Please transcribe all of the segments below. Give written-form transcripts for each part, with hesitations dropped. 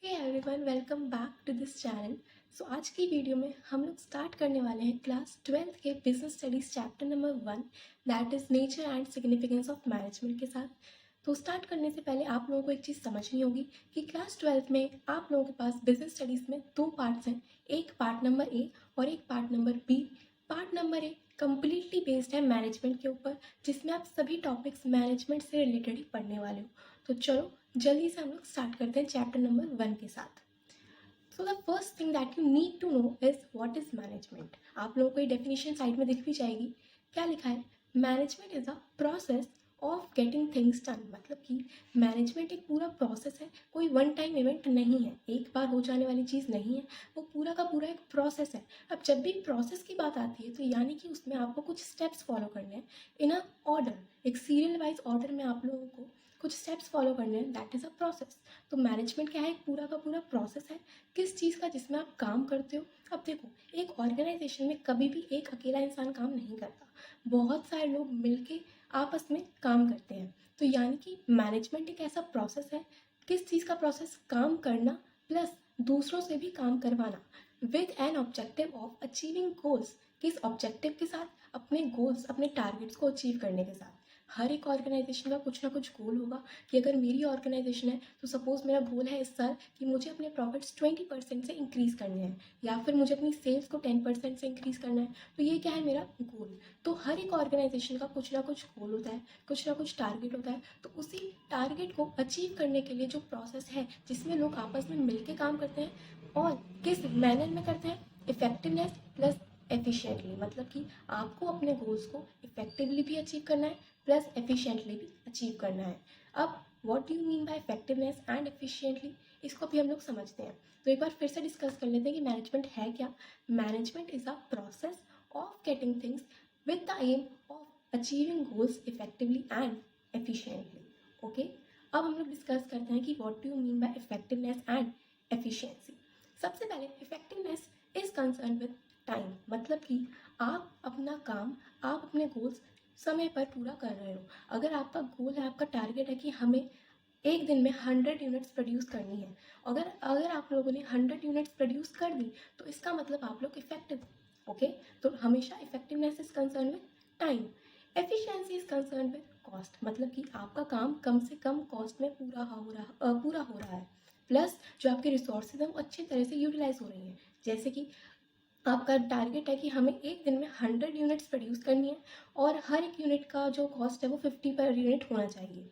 Hey everyone, welcome back to this channel. So आज की video में हम लोग स्टार्ट करने वाले हैं क्लास 12th के business studies chapter number 1, that is nature and significance of management के साथ। तो स्टार्ट करने से पहले आप लोगों को एक चीज़ समझनी होगी कि क्लास 12th में आप लोगों के पास बिजनेस स्टडीज़ में दो पार्ट्स हैं, एक पार्ट नंबर ए और एक part number B. Part number A completely based है मैनेजमेंट के ऊपर, जिसमें आप सभी टॉपिक्स मैनेजमेंट से रिलेटेड ही पढ़ने वाले हो। तो चलो जल्दी से हम लोग स्टार्ट करते हैं चैप्टर नंबर 1 के साथ। So the first thing that you need to know is what is management. आप लोगों को ये डेफिनेशन साइड में दिख भी जाएगी। क्या लिखा है? Management is a process of getting things done. मतलब कि मैनेजमेंट एक पूरा प्रोसेस है, कोई वन टाइम इवेंट नहीं है, एक बार हो जाने वाली चीज़ नहीं है, वो पूरा का पूरा एक प्रोसेस है। अब जब भी प्रोसेस की बात आती है तो यानी कि उसमें आपको कुछ स्टेप्स फॉलो करने हैं इन अ ऑर्डर, एक सीरियल वाइज ऑर्डर में आप लोगों को कुछ स्टेप्स फॉलो करने हैं, दैट इज़ अ प्रोसेस। तो मैनेजमेंट क्या है? एक पूरा का पूरा प्रोसेस है किस चीज़ का, जिसमें आप काम करते हो। अब देखो, एक ऑर्गेनाइजेशन में कभी भी एक अकेला इंसान काम नहीं करता, बहुत सारे लोग मिलके आपस में काम करते हैं। तो यानी कि मैनेजमेंट एक ऐसा प्रोसेस है, किस चीज़ का प्रोसेस? काम करना प्लस दूसरों से भी काम करवाना, with an objective of achieving goals. किस ऑब्जेक्टिव के साथ? अपने गोल्स, अपने टारगेट्स को अचीव करने के साथ। हर एक ऑर्गेनाइजेशन का कुछ ना कुछ गोल होगा कि अगर मेरी ऑर्गेनाइजेशन है तो सपोज़ मेरा गोल है इस साल कि मुझे अपने प्रॉफिट्स 20% से इंक्रीज़ करने हैं, या फिर मुझे अपनी सेल्स को 10% से इंक्रीज़ करना है। तो ये क्या है? मेरा गोल। तो हर एक ऑर्गेनाइजेशन का कुछ ना कुछ गोल होता है, कुछ ना कुछ टारगेट होता है। तो उसी टारगेट को अचीव करने के लिए जो प्रोसेस है, जिसमें लोग आपस में मिलकर काम करते हैं और किस मैनर में करते हैं? Effectiveness plus efficiently. मतलब कि आपको अपने गोल्स को इफेक्टिवली भी अचीव करना है प्लस एफिशिएंटली भी अचीव करना है। अब what do you mean by effectiveness and efficiently, इसको भी हम लोग समझते हैं। तो एक बार फिर से डिस्कस कर लेते हैं कि मैनेजमेंट है क्या। Management is a process of getting things with the aim of achieving goals effectively and efficiently. Okay, अब हम लोग डिस्कस करते हैं कि what do you mean by effectiveness and efficiency. सबसे पहले effectiveness is concern with time. मतलब कि आप अपना काम, आप अपने गोल्स समय पर पूरा कर रहे हो। अगर आपका गोल है, आपका टारगेट है कि हमें एक दिन में 100 यूनिट्स प्रोड्यूस करनी है, अगर अगर आप लोगों ने 100 यूनिट्स प्रोड्यूस कर दी तो इसका मतलब आप लोग इफेक्टिव। ओके, तो हमेशा effectiveness is concern with time. Efficiency is concern with cost. मतलब कि आपका काम कम से कम कॉस्ट में पूरा हो रहा है, प्लस जो आपके रिसोर्सेज हैं वो अच्छी तरह से यूटिलाइज हो रही हैं। जैसे कि आपका टारगेट है कि हमें एक दिन में 100 यूनिट्स प्रोड्यूस करनी है और हर एक यूनिट का जो कॉस्ट है वो 50 पर यूनिट होना चाहिए।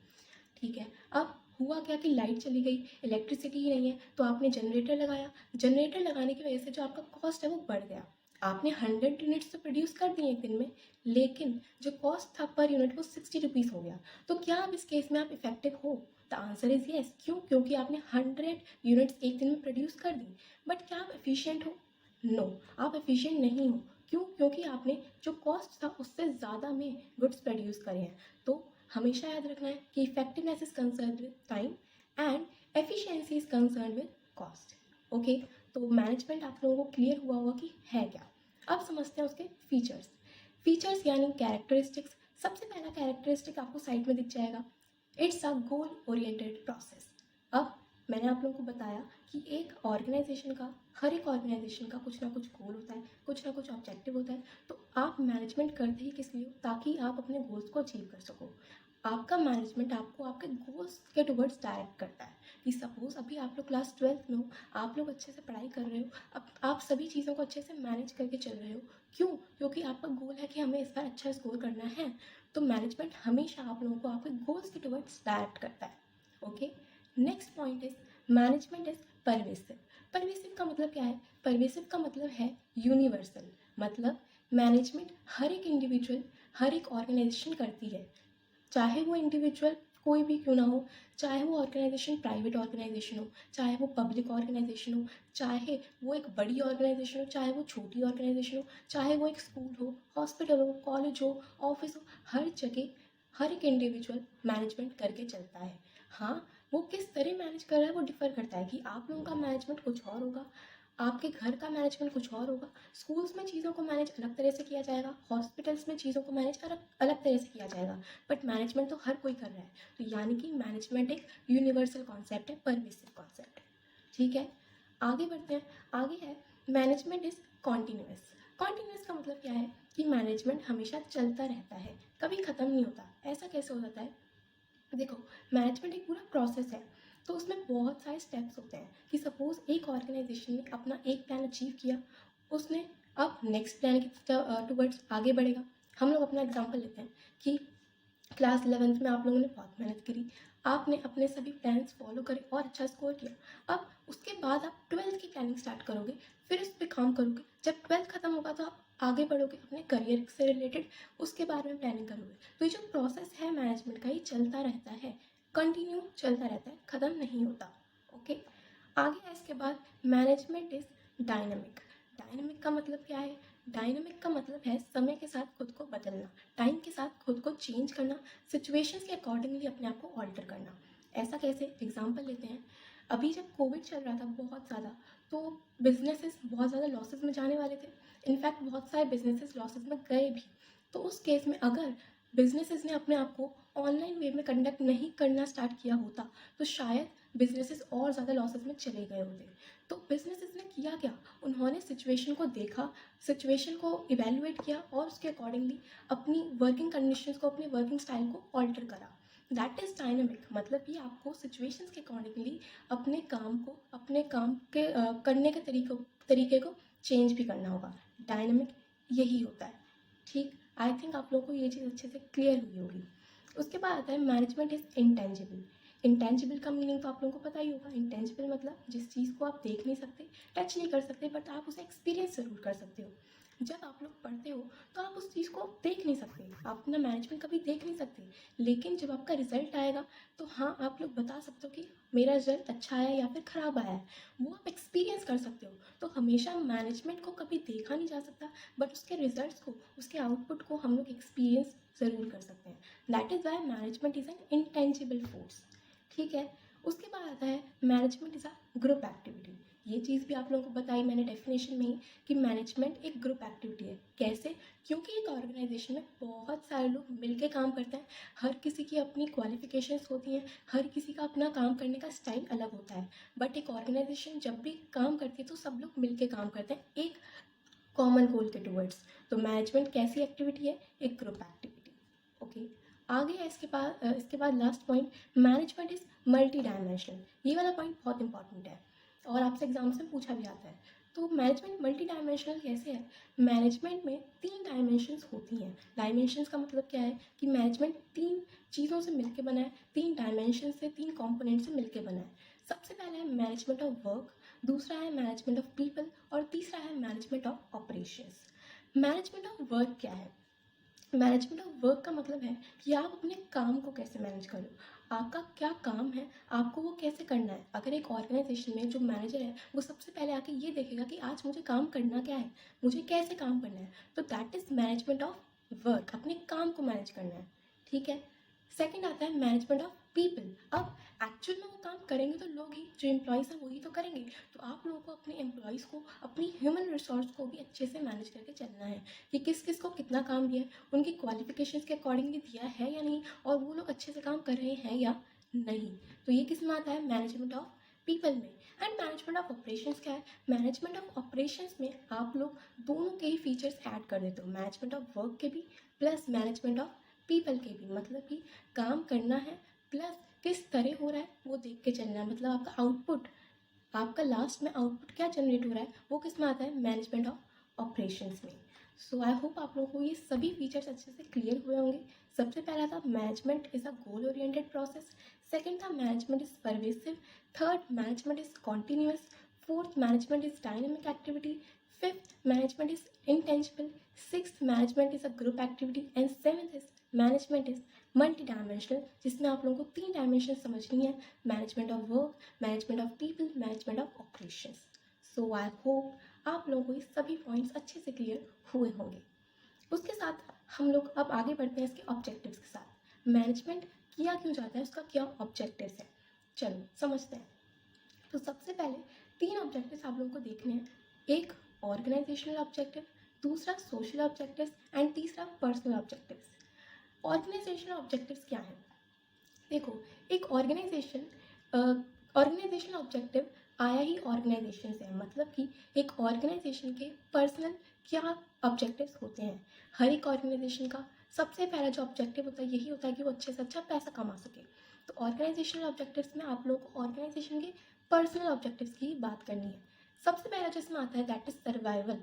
ठीक है, अब हुआ क्या कि लाइट चली गई, इलेक्ट्रिसिटी ही नहीं है, तो आपने जनरेटर लगाया। जनरेटर लगाने की वजह से जो आपका कॉस्ट है वो बढ़ गया। आपने 100 यूनिट्स तो प्रोड्यूस कर दिए एक दिन में, लेकिन जो कॉस्ट था पर यूनिट वो 60 रुपीज़ हो गया। तो क्या अब इस केस में आप इफेक्टिव हो? The answer is yes. क्यों? क्योंकि आपने 100 यूनिट्स एक दिन में प्रोड्यूस कर दी। बट क्या आप एफिशिएंट हो? नो, आप एफिशिएंट नहीं हो। क्यों? क्योंकि आपने जो कॉस्ट था उससे ज़्यादा में गुड्स प्रोड्यूस करे हैं। तो हमेशा याद रखना है कि effectiveness is concern with time and efficiency is concern with cost. Okay, तो मैनेजमेंट आप लोगों को क्लियर हुआ होगा कि है क्या। अब समझते हैं उसके फीचर्स। फीचर्स यानी कैरेक्टरिस्टिक्स। सबसे पहला कैरेक्टरिस्टिक आपको साइड में दिख जाएगा, it's a goal oriented process. अब मैंने आप लोगों को बताया कि एक ऑर्गेनाइजेशन का, हर एक ऑर्गेनाइजेशन का कुछ ना कुछ गोल होता है, कुछ ना कुछ ऑब्जेक्टिव होता है। तो आप मैनेजमेंट करते ही किस लिए हो? ताकि आप अपने गोल्स को अचीव कर सको। आपका मैनेजमेंट आपको आपके गोल्स के टुवर्ड्स डायरेक्ट करता है। कि सपोज अभी आप लोग क्लास 12th में हो, आप लोग अच्छे से पढ़ाई कर रहे हो, अब आप सभी चीज़ों को अच्छे से मैनेज करके चल रहे हो। क्यों? क्योंकि आपका गोल है कि हमें इस बार अच्छा स्कोर करना है। तो मैनेजमेंट हमेशा आप लोगों को आपके गोल्स के टुवर्ड्स डायरेक्ट करता है। Okay, next point is management is pervasive. Pervasive का मतलब क्या है? परवेसिव का मतलब है यूनिवर्सल। मतलब मैनेजमेंट हर एक इंडिविजुअल, हर एक ऑर्गेनाइजेशन करती है, चाहे वो इंडिविजुअल कोई भी क्यों ना हो, चाहे वो ऑर्गेनाइजेशन प्राइवेट ऑर्गेनाइजेशन हो, चाहे वो पब्लिक ऑर्गेनाइजेशन हो, चाहे वो एक बड़ी ऑर्गेनाइजेशन हो, चाहे वो छोटी ऑर्गेनाइजेशन हो, चाहे वो एक स्कूल हो, हॉस्पिटल हो, कॉलेज हो, ऑफिस हो, हर जगह हर एक इंडिविजुअल मैनेजमेंट करके चलता है। हाँ, वो किस तरह मैनेज कर रहा है वो डिफ़र करता है कि आप लोगों का मैनेजमेंट कुछ और होगा, आपके घर का मैनेजमेंट कुछ और होगा। स्कूल्स में चीज़ों को मैनेज अलग तरह से किया जाएगा, हॉस्पिटल्स में चीज़ों को मैनेज अलग अलग तरह से किया जाएगा, बट मैनेजमेंट तो हर कोई कर रहा है। तो यानी कि मैनेजमेंट एक यूनिवर्सल कॉन्सेप्ट है, परमिसिव कॉन्सेप्ट है। ठीक है, आगे बढ़ते हैं। आगे है मैनेजमेंट इज़ कॉन्टीन्यूअस। कॉन्टीन्यूअस का मतलब क्या है कि मैनेजमेंट हमेशा चलता रहता है, कभी ख़त्म नहीं होता। ऐसा कैसे हो जाता है? देखो, मैनेजमेंट एक पूरा प्रोसेस है, तो उसमें बहुत सारे स्टेप्स होते हैं कि सपोज़ एक ऑर्गेनाइजेशन ने अपना एक प्लान अचीव किया, उसने अब नेक्स्ट प्लान की टुवर्ड्स आगे बढ़ेगा। हम लोग अपना एग्जांपल लेते हैं कि क्लास 11th में आप लोगों ने बहुत मेहनत करी, आपने अपने सभी प्लान्स फॉलो करे और अच्छा स्कोर किया। अब उसके बाद आप 12th की प्लानिंग स्टार्ट करोगे, फिर उस पर काम करोगे। जब 12th खत्म होगा तो आप आगे बढ़ोगे अपने करियर से रिलेटेड, उसके बारे में प्लानिंग करोगे। तो ये जो प्रोसेस है मैनेजमेंट का, ये चलता रहता है, कंटिन्यू चलता रहता है, ख़त्म नहीं होता। ओके, आगे है इसके बाद मैनेजमेंट इज़ डायनामिक। डायनामिक का मतलब क्या है? डायनामिक का मतलब है समय के साथ खुद को बदलना, टाइम के साथ खुद को चेंज करना, सिचुएशंस के अकॉर्डिंगली अपने आप को ऑल्टर करना। ऐसा कैसे? एग्जांपल लेते हैं। अभी जब कोविड चल रहा था बहुत ज़्यादा, तो बिजनेसेस बहुत ज़्यादा लॉसेस में जाने वाले थे। इनफैक्ट बहुत सारे बिजनेसेस लॉसेस में गए भी। तो उस केस में अगर बिजनेसेस ने अपने आप को ऑनलाइन वे में कंडक्ट नहीं करना स्टार्ट किया होता, तो शायद बिजनेसेस और ज़्यादा लॉसेस में चले गए होते। तो बिजनेसेस ने किया क्या? उन्होंने सिचुएशन को देखा, सिचुएशन को इवेल्युएट किया और उसके अकॉर्डिंगली अपनी वर्किंग कंडीशंस को, अपने वर्किंग स्टाइल को ऑल्टर करा। That is dynamic. मतलब कि आपको सिचुएशंस के अकॉर्डिंगली अपने काम को, अपने काम के करने के तरीके को चेंज भी करना होगा। डायनेमिक यही होता है। ठीक, आई थिंक आप लोगों को ये चीज़ अच्छे से क्लियर हुई होगी। उसके बाद आता है मैनेजमेंट इज़ इंटेंजिबल। इंटेंजिबल का मीनिंग तो आप लोगों को पता ही होगा। इंटेंजिबल मतलब जिस चीज़ को आप देख नहीं सकते, टच नहीं कर सकते, बट आप उसे एक्सपीरियंस ज़रूर कर सकते हो। जब आप लोग पढ़ते हो तो आप उस चीज़ को देख नहीं सकते, आप अपना मैनेजमेंट कभी देख नहीं सकते, लेकिन जब आपका रिजल्ट आएगा तो हाँ, आप लोग बता सकते हो कि मेरा रिजल्ट अच्छा आया या फिर ख़राब आया है। वो आप एक्सपीरियंस कर सकते हो। तो हमेशा मैनेजमेंट को कभी देखा नहीं जा सकता, बट उसके रिजल्ट्स को, उसके आउटपुट को हम लोग एक्सपीरियंस ज़रूर कर सकते हैं। That is why management is an intangible force. ठीक है, उसके बाद आता है management is a group activity. ये चीज़ भी आप लोगों को बताई मैंने डेफिनेशन में ही कि मैनेजमेंट एक ग्रुप एक्टिविटी है। कैसे? क्योंकि एक ऑर्गेनाइजेशन में बहुत सारे लोग मिलके काम करते हैं, हर किसी की अपनी क्वालिफिकेशंस होती हैं, हर किसी का अपना काम करने का स्टाइल अलग होता है, बट एक ऑर्गेनाइजेशन जब भी काम करती है तो सब लोग मिलके काम करते हैं एक कॉमन गोल के टुवर्ड्स। तो मैनेजमेंट कैसी एक्टिविटी है? एक ग्रुप एक्टिविटी। ओके, आगे है इसके बाद last point, management is multi dimensional. ये वाला पॉइंट बहुत इंपॉर्टेंट है और आपसे एग्जाम्स में पूछा भी आता है। तो मैनेजमेंट मल्टी डायमेंशनल कैसे है? मैनेजमेंट में 3 डायमेंशंस होती हैं। डायमेंशंस का मतलब क्या है कि मैनेजमेंट 3 चीज़ों से मिलकर बना है, 3 डायमेंशन से, 3 कॉम्पोनेंट से मिलकर बना है। सबसे पहले है मैनेजमेंट ऑफ वर्क, दूसरा है मैनेजमेंट ऑफ पीपल और तीसरा है management of operations. Management of work क्या है? मैनेजमेंट ऑफ वर्क का मतलब है कि आप अपने काम को कैसे मैनेज कर रहे हो, आपका क्या काम है, आपको वो कैसे करना है। अगर एक ऑर्गेनाइजेशन में जो मैनेजर है वो सबसे पहले आके ये देखेगा कि आज मुझे काम करना क्या है, मुझे कैसे काम करना है, तो that is management of work, अपने काम को मैनेज करना है। ठीक है, सेकंड आता है मैनेजमेंट ऑफ पीपल। अब एक्चुअल में वो काम करेंगे तो लोग ही, जो एम्प्लॉयज़ हैं वही तो करेंगे। तो आप लोगों को अपने एम्प्लॉयज़ को, अपनी ह्यूमन रिसोर्स को भी अच्छे से मैनेज करके चलना है कि किस किस को कितना काम दिया है, उनकी क्वालिफिकेशंस के अकॉर्डिंगली दिया है या नहीं, और वो लोग अच्छे से काम कर रहे हैं या नहीं। तो ये किस में आता है? मैनेजमेंट ऑफ पीपल में। एंड मैनेजमेंट ऑफ ऑपरेशंस क्या है? मैनेजमेंट ऑफ ऑपरेशंस में आप लोग दोनों के ही फीचर्स ऐड कर देते हो, मैनेजमेंट ऑफ वर्क के भी प्लस मैनेजमेंट ऑफ पीपल के भी। मतलब कि काम करना है प्लस किस तरह हो रहा है वो देख के चलना है। मतलब आपका आउटपुट, आपका लास्ट में आउटपुट क्या जनरेट हो रहा है, वो किस में आता है? मैनेजमेंट ऑफ ऑपरेशंस में। सो आई होप आप लोगों को ये सभी फीचर्स अच्छे से क्लियर हुए होंगे। सबसे पहला था management is a goal oriented process, second था management is pervasive, third management is continuous, fourth management is dynamic activity, fifth management is intangible, sixth management is a group activity and seventh is management is multi dimensional, जिसमें आप लोगों को 3 dimension समझनी है, management of work, management of people, management of operations. So I hope आप लोगों को ये सभी पॉइंट्स अच्छे से क्लियर हुए होंगे। उसके साथ हम लोग अब आगे बढ़ते हैं इसके ऑब्जेक्टिव्स के साथ। मैनेजमेंट किया क्यों जाता है, उसका क्या ऑब्जेक्टिव्स है, चलो समझते हैं। तो सबसे पहले 3 ऑब्जेक्टिव्स आप लोगों को देखने हैं। एक ऑर्गेनाइजेशनल ऑब्जेक्टिव, दूसरा सोशल ऑब्जेक्टिव्स एंड तीसरा पर्सनल ऑब्जेक्टिव्स। ऑर्गेनाइजेशनल ऑब्जेक्टिव्स क्या हैं? देखो, एक ऑर्गेनाइजेशनल ऑब्जेक्टिव आया ही ऑर्गेनाइजेशन से है, मतलब कि एक ऑर्गेनाइजेशन के पर्सनल क्या ऑब्जेक्टिव्स होते हैं। हर एक ऑर्गेनाइजेशन का सबसे पहला जो ऑब्जेक्टिव होता है यही होता है कि वो अच्छे से अच्छा पैसा कमा सके। तो ऑर्गेनाइजेशनल ऑब्जेक्टिव्स में आप लोगों को ऑर्गेनाइजेशन के पर्सनल ऑब्जेक्टिव्स की बात करनी है। सबसे पहला जो इसमें आता है दैट इज़ सर्वाइवल।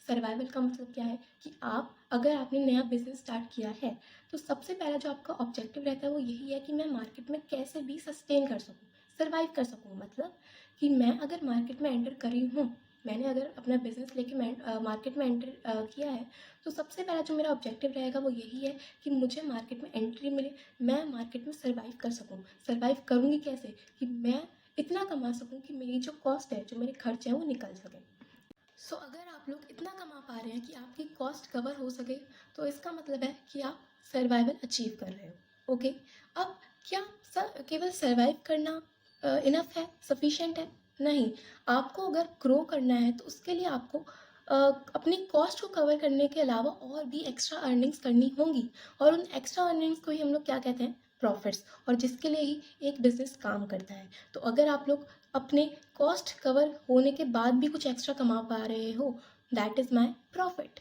सर्वाइवल का मतलब क्या है कि आप अगर आपने नया बिजनेस स्टार्ट किया है तो सबसे पहला जो आपका ऑब्जेक्टिव रहता है वो यही है कि मैं मार्केट में कैसे भी सस्टेन कर सकूँ, सर्वाइव कर सकूँ। मतलब कि मैं अगर मार्केट में एंटर करी हूँ, मैंने अगर अपना बिजनेस लेके मार्केट में एंटर किया है, तो सबसे पहला जो मेरा ऑब्जेक्टिव रहेगा वो यही है कि मुझे मार्केट में एंट्री मिले, मैं मार्केट में सर्वाइव कर सकूँ। सर्वाइव करूँगी कैसे कि मैं इतना कमा सकूँ कि मेरी जो कॉस्ट है, जो मेरे खर्च हैं वो निकल सकें। सो अगर आप लोग इतना कमा पा रहे हैं कि आपकी कॉस्ट कवर हो सके, तो इसका मतलब है कि आप सर्वाइवल अचीव कर रहे हो। ओके, अब क्या केवल सर्वाइव करना इनफ है, सफिशिएंट है? नहीं, आपको अगर ग्रो करना है तो उसके लिए आपको अपनी कॉस्ट को कवर करने के अलावा और भी एक्स्ट्रा अर्निंग्स करनी होंगी, और उन एक्स्ट्रा अर्निंग्स को ही हम लोग क्या कहते हैं? प्रॉफिट्स। और जिसके लिए ही एक बिजनेस काम करता है। तो अगर आप लोग अपने कॉस्ट कवर होने के बाद भी कुछ एक्स्ट्रा कमा पा रहे हो, दैट इज़ माई प्रॉफिट।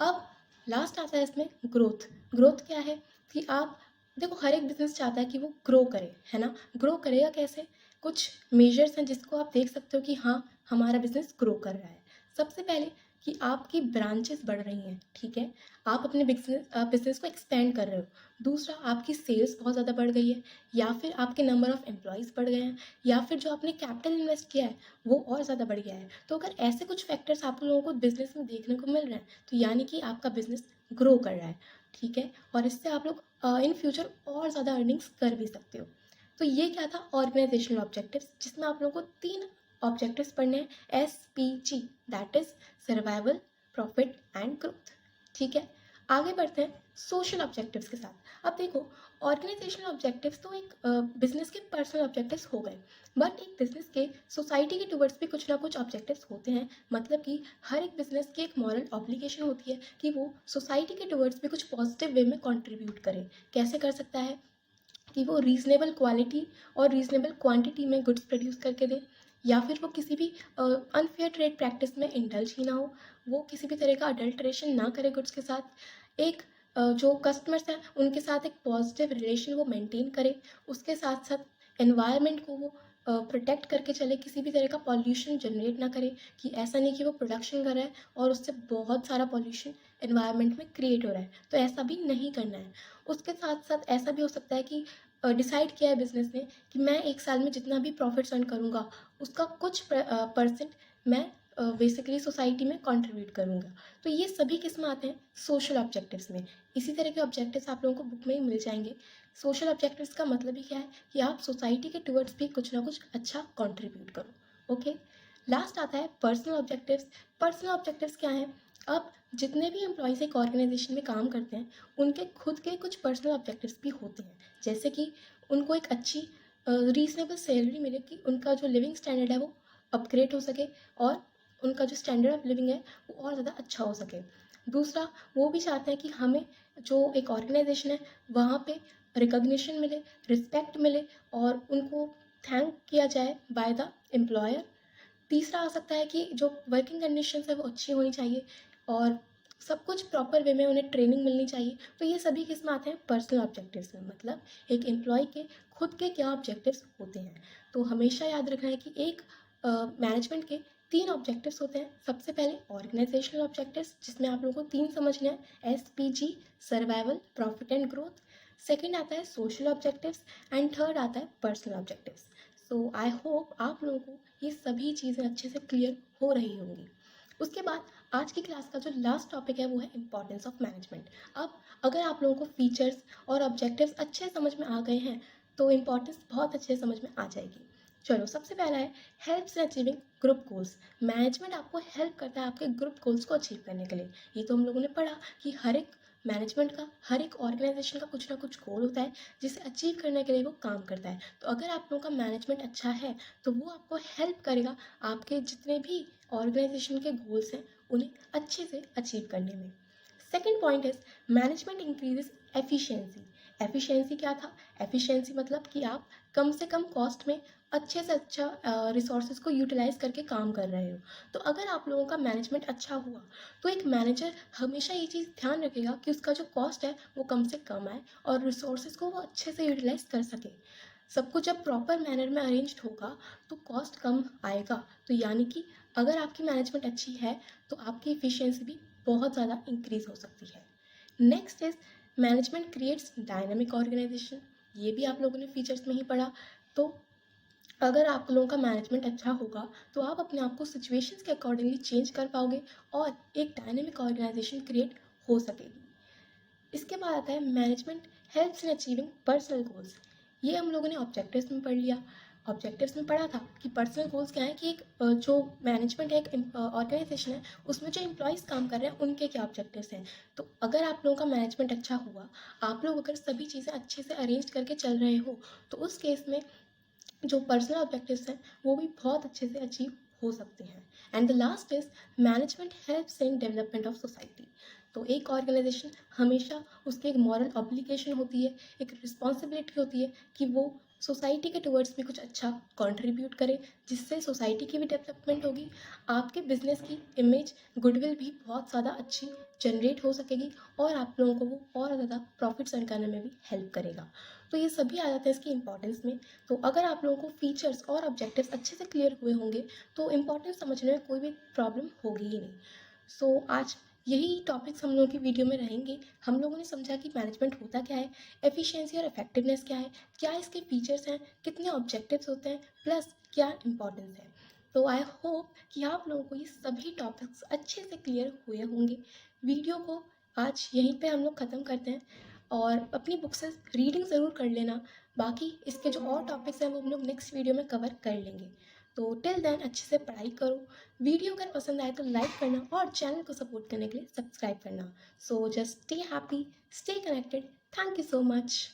अब लास्ट आता है इसमें ग्रोथ। ग्रोथ क्या है कि आप देखो, हर एक बिजनेस चाहता है कि वो ग्रो करे, है ना? ग्रो करेगा कैसे? कुछ मेजर्स हैं जिसको आप देख सकते हो कि हाँ, हमारा बिजनेस ग्रो कर रहा है। सबसे पहले कि आपकी ब्रांचेस बढ़ रही हैं, ठीक है? आप अपने बिजनेस को एक्सपेंड कर रहे हो। दूसरा, आपकी सेल्स बहुत ज़्यादा बढ़ गई है, या फिर आपके नंबर ऑफ़ एम्प्लॉयज़ बढ़ गए हैं, या फिर जो आपने कैपिटल इन्वेस्ट किया है वो और ज़्यादा बढ़ गया है। तो अगर ऐसे कुछ फैक्टर्स आप लोगों को बिजनेस में देखने को मिल रहे हैं, तो यानी कि आपका बिजनेस ग्रो कर रहा है, ठीक है? और इससे आप लोग इन फ्यूचर और ज़्यादा अर्निंग्स कर भी सकते हो। तो ये क्या था? ऑर्गेनाइजेशनल ऑब्जेक्टिव्स, जिसमें आप लोगों को 3 ऑब्जेक्टिव्स पढ़ने हैं, SPG, that is survival, profit and growth, ठीक है? आगे बढ़ते हैं सोशल ऑब्जेक्टिव्स के साथ। अब देखो, ऑर्गेनाइजेशनल ऑब्जेक्टिव्स तो एक बिजनेस के पर्सनल ऑब्जेक्टिव्स हो गए, बट एक बिजनेस के सोसाइटी के टुवर्ड्स भी कुछ ना कुछ ऑब्जेक्टिव्स होते हैं। मतलब कि हर एक बिजनेस की एक मॉरल ऑब्लिगेशन होती है कि वो सोसाइटी के टुवर्ड्स भी कुछ पॉजिटिव वे में कंट्रीब्यूट करे। कैसे कर सकता है? कि वो रीज़नेबल क्वालिटी और रीज़नेबल क्वांटिटी में गुड्स प्रोड्यूस करके दे, या फिर वो किसी भी अनफेयर ट्रेड प्रैक्टिस में इंडल्ज ही ना हो, वो किसी भी तरह का अडल्ट्रेशन ना करे गुड्स के साथ, एक जो कस्टमर्स हैं उनके साथ एक पॉजिटिव रिलेशन वो मेंटेन करे, उसके साथ साथ एनवायरनमेंट को वो प्रोटेक्ट करके चले, किसी भी तरह का पॉल्यूशन जनरेट ना करे, कि ऐसा नहीं कि वो प्रोडक्शन कर रहा है और उससे बहुत सारा पॉल्यूशन एनवायरनमेंट में क्रिएट हो रहा है, तो ऐसा भी नहीं करना है। उसके साथ साथ ऐसा भी हो सकता है कि डिसाइड किया है बिजनेस ने कि मैं एक साल में जितना भी प्रॉफिट्स अर्न करूँगा उसका कुछ परसेंट मैं बेसिकली सोसाइटी में कंट्रीब्यूट करूँगा। तो ये सभी किस में आते हैं? सोशल ऑब्जेक्टिव्स में। इसी तरह के ऑब्जेक्टिव्स आप लोगों को बुक में ही मिल जाएंगे। सोशल ऑब्जेक्टिव्स का मतलब ही क्या है कि आप सोसाइटी के टुवर्ड्स भी कुछ ना कुछ अच्छा कंट्रीब्यूट करो। ओके, लास्ट आता है पर्सनल ऑब्जेक्टिव्स। पर्सनल ऑब्जेक्टिव्स क्या हैं? अब जितने भी एम्प्लॉयज़ एक ऑर्गेनाइजेशन में काम करते हैं उनके खुद के कुछ पर्सनल ऑब्जेक्टिव्स भी होते हैं। जैसे कि उनको एक अच्छी रीज़नेबल सैलरी मिले, कि उनका जो लिविंग स्टैंडर्ड है वो अपग्रेड हो सके, और उनका जो स्टैंडर्ड ऑफ लिविंग है वो और ज़्यादा अच्छा हो सके। दूसरा, वो भी चाहते हैं कि हमें जो एक ऑर्गेनाइजेशन है वहाँ पे रिकॉग्निशन मिले, रिस्पेक्ट मिले, और उनको थैंक किया जाए बाय द एम्प्लॉयर। तीसरा आ सकता है कि जो वर्किंग कंडीशंस है वो अच्छी होनी चाहिए, और सब कुछ प्रॉपर वे में उन्हें ट्रेनिंग मिलनी चाहिए। तो ये सभी किस में आते हैं? पर्सनल ऑब्जेक्टिव्स में। मतलब एक एम्प्लॉय के खुद के क्या ऑब्जेक्टिव्स होते हैं। तो हमेशा याद रखना है कि एक मैनेजमेंट के 3 ऑब्जेक्टिव्स होते हैं। सबसे पहले ऑर्गेनाइजेशनल ऑब्जेक्टिव्स, जिसमें आप लोगों को 3 समझने हैं, SPG, survival, profit and growth. Second आता है सोशल ऑब्जेक्टिव्स, एंड थर्ड आता है personal objectives. So I hope आप लोगों को ये सभी चीज़ें अच्छे से क्लियर हो रही होंगी। उसके बाद आज की क्लास का जो लास्ट टॉपिक है वो है इम्पॉर्टेंस ऑफ मैनेजमेंट। अब अगर आप लोगों को फीचर्स और ऑब्जेक्टिव्स अच्छे समझ में आ गए हैं तो इम्पॉर्टेंस बहुत अच्छे से समझ में आ जाएगी। चलो, सबसे पहला है helps in achieving group goals. Management आपको हेल्प करता है आपके ग्रुप गोल्स को अचीव करने के लिए। ये तो हम लोगों ने पढ़ा कि हर एक मैनेजमेंट का, हर एक ऑर्गेनाइजेशन का कुछ ना कुछ गोल होता है जिसे अचीव करने के लिए वो काम करता है। तो अगर आप लोगों का मैनेजमेंट अच्छा है तो वो आपको हेल्प करेगा आपके जितने भी ऑर्गेनाइजेशन के गोल्स हैं उन्हें अच्छे से अचीव करने में। Second point is management increases efficiency. Efficiency क्या था? एफिशिएंसी मतलब कि आप कम से कम कॉस्ट में अच्छे से अच्छा रिसोर्सेज को यूटिलाइज करके काम कर रहे हो। तो अगर आप लोगों का मैनेजमेंट अच्छा हुआ तो एक मैनेजर हमेशा ये चीज़ ध्यान रखेगा कि उसका जो कॉस्ट है वो कम से कम आए और रिसोर्सेज को वो अच्छे से यूटिलाइज कर सके। सब कुछ जब प्रॉपर मैनर में अरेंज्ड होगा तो कॉस्ट कम आएगा। तो यानी कि अगर आपकी मैनेजमेंट अच्छी है तो आपकी इफ़िशियंसी भी बहुत ज़्यादा इंक्रीज़ हो सकती है। Next is management creates dynamic organisation. ये भी आप लोगों ने फीचर्स में ही पढ़ा। तो अगर आप लोगों का मैनेजमेंट अच्छा होगा तो आप अपने आप को सिचुएशंस के अकॉर्डिंगली चेंज कर पाओगे और एक डायनेमिक ऑर्गेनाइजेशन क्रिएट हो सकेगी। इसके बाद आता है management helps in achieving personal goals. ये हम लोगों ने ऑब्जेक्टिव्स में पढ़ लिया। ऑब्जेक्टिव्स में पढ़ा था कि पर्सनल गोल्स क्या है कि एक जो मैनेजमेंट है एक ऑर्गेनाइजेशन है उसमें जो एम्प्लॉयज़ काम कर रहे हैं उनके क्या ऑब्जेक्टिव्स हैं। तो अगर आप लोगों का मैनेजमेंट अच्छा हुआ, आप लोग अगर सभी चीज़ें अच्छे से अरेंज करके चल रहे हो तो उस केस में जो पर्सनल ऑब्जेक्टिव्स हैं वो भी बहुत अच्छे से अचीव हो सकते हैं। And the last is management helps in development of society. तो एक ऑर्गेनाइजेशन हमेशा उसकी एक मॉरल ऑब्लिगेशन होती है, एक रिस्पॉन्सिबिलिटी होती है कि वो सोसाइटी के टुवर्ड्स भी कुछ अच्छा कंट्रीब्यूट करे, जिससे सोसाइटी की भी डेवलपमेंट होगी, आपके बिजनेस की इमेज गुडविल भी बहुत ज़्यादा अच्छी जनरेट हो सकेगी और आप लोगों को वो और ज़्यादा प्रॉफिट्स अर्न करने में भी हेल्प करेगा। तो ये सभी आ जाते हैं इसकी इंपॉर्टेंस में। तो अगर आप लोगों को फीचर्स और ऑब्जेक्टिव्स अच्छे से क्लियर हुए होंगे तो इंपॉर्टेंस समझने में कोई भी प्रॉब्लम होगी ही नहीं। सो आज यही टॉपिक्स हम लोगों की वीडियो में रहेंगे। हम लोगों ने समझा कि मैनेजमेंट होता क्या है, एफिशिएंसी और इफेक्टिवनेस क्या है, क्या इसके फीचर्स हैं, कितने ऑब्जेक्टिव्स होते हैं, प्लस क्या इंपॉर्टेंस है। तो आई होप कि आप लोगों को ये सभी टॉपिक्स अच्छे से क्लियर हुए होंगे। वीडियो को आज यहीं पे हम लोग ख़त्म करते हैं और अपनी बुक से रीडिंग ज़रूर कर लेना। बाकी इसके जो और टॉपिक्स हैं वो हम लोग नेक्स्ट वीडियो में कवर कर लेंगे। तो टिल देन अच्छे से पढ़ाई करो। वीडियो अगर पसंद आए तो लाइक करना और चैनल को सपोर्ट करने के लिए सब्सक्राइब करना। So just stay happy, stay connected. Thank you so much.